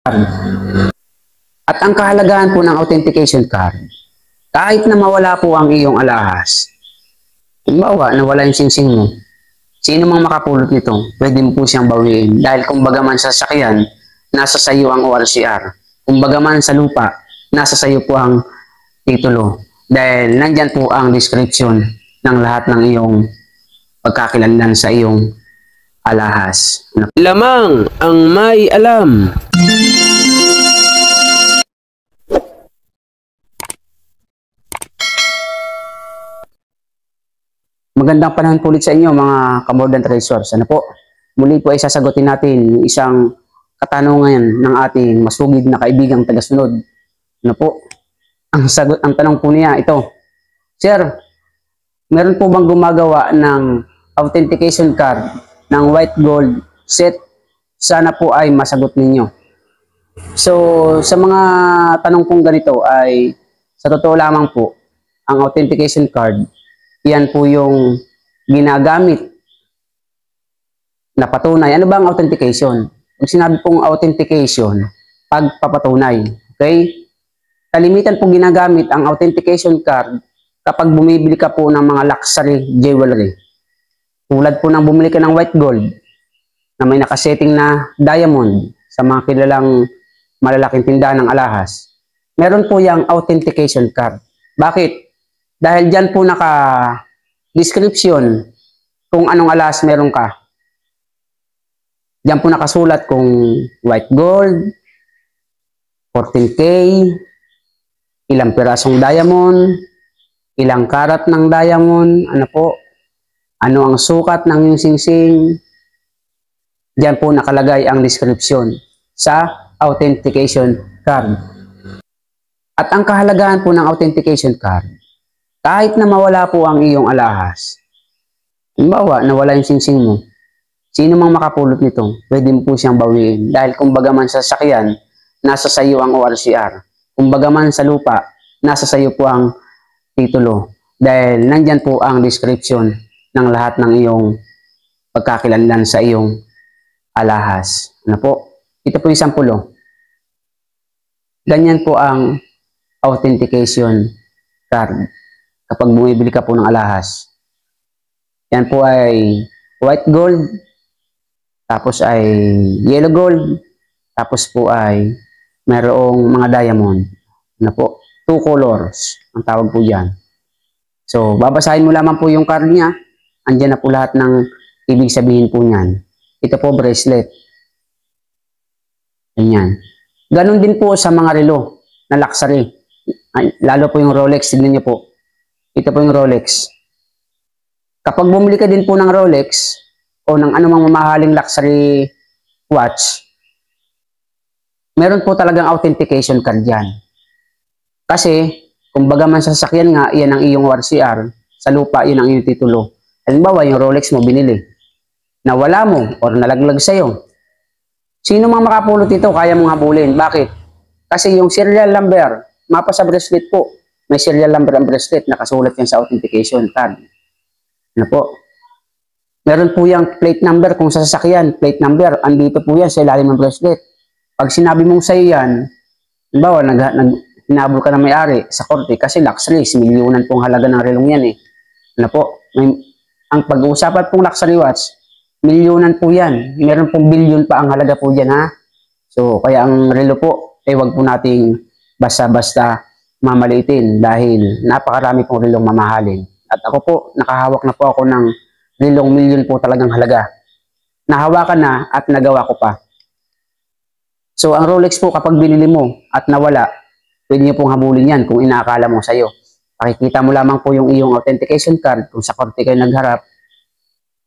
At ang kahalagahan po ng authentication card, kahit na mawala po ang iyong alahas, halimbawa, nawala yung singsing mo, sino mang makapulot nito, pwede mo po siyang bawiin. Dahil kumbaga man sa sasakyan, nasa sayo ang ORCR. Kumbaga man sa lupa, nasa sayo po ang titulo. Dahil nandyan po ang description ng lahat ng iyong pagkakilanlan sa iyong alahas. Lamang ang may alam. Magandang panahon po ulit sa inyo mga Kamordan Treasures. Ano po? Muli po ay sasagutin natin isang katanungan ng ating masugid na kaibigang tagasunod. Ano po? Ang tanong po niya ito, Sir, meron po bang gumagawa ng authentication card ng white gold set? Sana po ay masagot ninyo. So, sa mga tanong pong ganito ay sa totoo lamang po, ang authentication card, yan po yung ginagamit na patunay. Ano ba ang authentication? Pag sinabi pong authentication, pagpapatunay. Okay? Kalimitan pong ginagamit ang authentication card kapag bumibili ka po ng mga luxury jewelry. Tulad po ng bumili ka ng white gold na may nakasetting na diamond sa mga kilalang malalaking tindahan ng alahas. Meron po yung authentication card. Bakit? Dahil dyan po naka-description kung anong alahas meron ka. Dyan po nakasulat kung white gold, 14K, ilang pirasong diamond, ilang karat ng diamond, ano po, ano ang sukat ng iyong singsing. Dyan po nakalagay ang description sa authentication card. At ang kahalagahan po ng authentication card, kahit na mawala po ang iyong alahas, halimbawa, nawala yung singsing mo, sino mang makapulot nito, pwede mo po siyang bawiin. Dahil kumbaga man sa sasakyan, nasa sayo ang ORCR. Kumbaga man sa lupa, nasa sayo po ang titulo. Dahil nandyan po ang description ng lahat ng iyong pagkakilanlan sa iyong alahas. Ano po? Ito po yung sampulo. Ganyan po ang authentication card kapag bumibili ka po ng alahas. Yan po ay white gold, tapos ay yellow gold, tapos po ay mayroong mga diamond. Ano po? 2 colors ang tawag po dyan. So, babasahin mo lamang po yung card niya. Andyan na po lahat ng ibig sabihin po niyan. Ito po bracelet. Ganyan. Ganon din po sa mga relo na luxury. Lalo po yung Rolex. Tignan niyo po. Ito po yung Rolex. Kapag bumili ka din po ng Rolex o ng anumang mamahaling luxury watch, meron po talagang authentication card yan. Kasi, kumbaga man sa sasakyan nga, yan ang iyong ORCR. Sa lupa, yun ang iyong titulo. Halimbawa, yung Rolex mo binili. Nawala mo or nalaglag sa'yo. Sino mang makapulot ito, kaya mong habulin. Bakit? Kasi yung serial number, mapa sa bracelet po. May serial number ang bracelet, nakasulat yan sa authentication card. Ano po? Meron po yung plate number kung sa sasakyan, plate number, andito po yan sa ilalim ng bracelet. Pag sinabi mong sa'yo yan, halimbawa, hinabol ka na may-ari sa korte kasi luxury, milyonan pong halaga ng relong yan eh. Ano po? Ang pag-uusapan pong luxury watch, milyonan po yan. Meron pong bilyon pa ang halaga po dyan ha. So, kaya ang relo po, wag po nating basta-basta mamaliitin dahil napakarami pong relong mamahalin. At ako po, nakahawak na po ako ng relong milyon po talagang halaga. Nahawakan na at nagawa ko pa. So, ang Rolex po kapag binili mo at nawala, pwede nyo pong habulin yan kung inaakala mo sa'yo. Pakikita mo lamang po yung iyong authentication card. Kung sa korte kayo nagharap,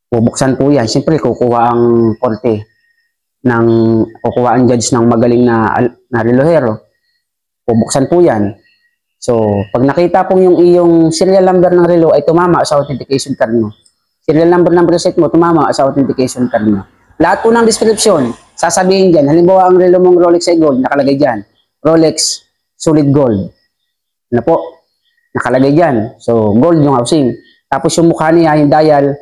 bubuksan po yan. Siyempre, kukuha ang korte kukuha ang judge ng magaling na relohero. Bubuksan po yan. So, pag nakita po yung iyong serial number ng relo ay tumama sa authentication card mo. Serial number ng bracelet mo, tumama sa authentication card mo. Lahat po ng description, sasabihin dyan. Halimbawa, ang relo mong Rolex ay gold, nakalagay dyan. Rolex solid gold. Ano po? Nakalagay dyan. So, gold yung housing. Tapos yung mukha niya, yung dial,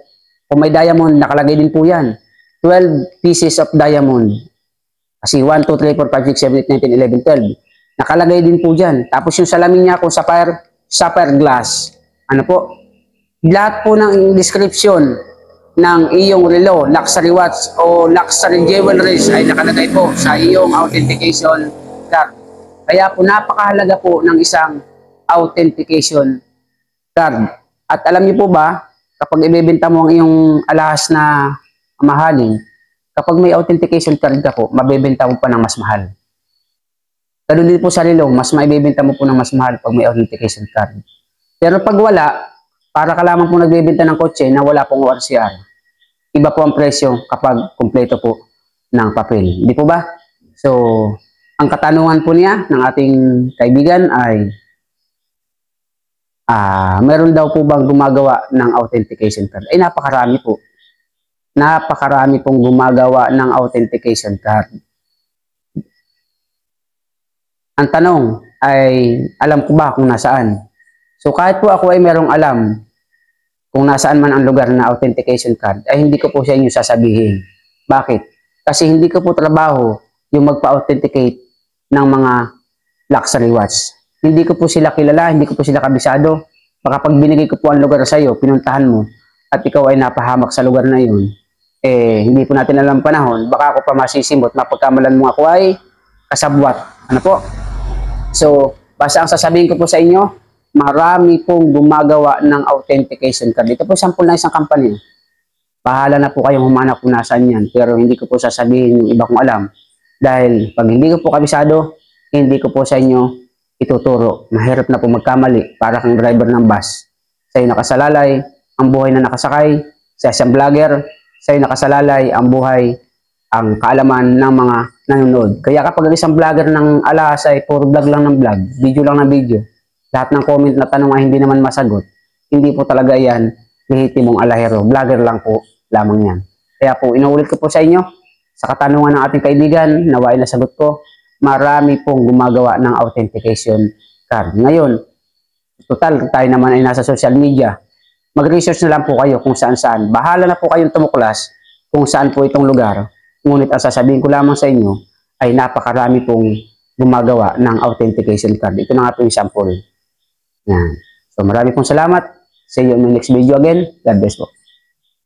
kung may diamond, nakalagay din po yan. 12 pieces of diamond. Kasi 1, 2, 3, 4, 5, 6, 7, 8, 9, 10, 11, 12. Nakalagay din po dyan. Tapos yung salamin niya kung sapphire glass. Ano po? Lahat po ng description ng iyong relo, luxury watch o luxury jewelries ay nakalagay po sa iyong authentication card. Kaya po napakahalaga po ng isang authentication card. At alam niyo po ba, kapag ibebenta mo ang iyong alahas na mahalin, kapag may authentication card ka po, mabebenta mo pa ng mas mahal. Ganun din po sa relo, mas maibebenta mo po ng mas mahal pag may authentication card. Pero pag wala, para ka lamang po nagbebenta ng kotse na wala pong ORCR, iba po ang presyo kapag kumpleto po ng papel. Di po ba? So, ang katanungan po niya ng ating kaibigan ay, meron daw po bang gumagawa ng authentication card? Ay, napakarami po. Napakarami pong gumagawa ng authentication card. Ang tanong ay, alam ko ba kung nasaan? So kahit po ako ay merong alam kung nasaan man ang lugar na authentication card, ay hindi ko po sa inyo sasabihin. Bakit? Kasi hindi ko po trabaho yung magpa-authenticate ng mga luxury watch. Hindi ko po sila kilala, hindi ko po sila kabisado. Baka pag binigay ko po ang lugar sa iyo, pinuntahan mo, at ikaw ay napahamak sa lugar na yun, hindi po natin alam panahon, baka ako pa masisimot, mapagkamalan mo ako ay kasabwat. Ano po? So, basta ang sasabihin ko po sa inyo, marami pong gumagawa ng authentication card. Ito po sample na isang company. Bahala na po kayong humanap kung nasaan yan. Pero hindi ko po sasabihin yung iba kong alam. Dahil pag hindi ko po kabisado, hindi ko po sa inyo ituturo. Mahirap na po magkamali para kang driver ng bus. Sa'yo nakasalalay ang buhay na nakasakay. Sa isang vlogger, sa'yo nakasalalay ang buhay, ang kaalaman ng mga nanonood. Kaya kapag isang vlogger ng alas ay puro vlog lang ng vlog, video lang ng video, lahat ng comment na tanong ay hindi naman masagot, hindi po talaga yan lehitimong alahero. Vlogger lang po lamang yan. Kaya po, inuulit ko po sa inyo, sa katanungan ng ating kaibigan, nawain na sagot ko, marami pong gumagawa ng authentication card. Ngayon, total, tayo naman ay nasa social media. Mag-research na lang po kayo kung saan-saan. Bahala na po kayong tumuklas kung saan po itong lugar. Ngunit ang sasabihin ko lamang sa inyo ay napakarami pong gumagawa ng authentication card. Ito na nga po yung sample. Yan. So marami pong salamat. See you in the next video again. God bless po.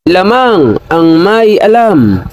Lamang ang may alam.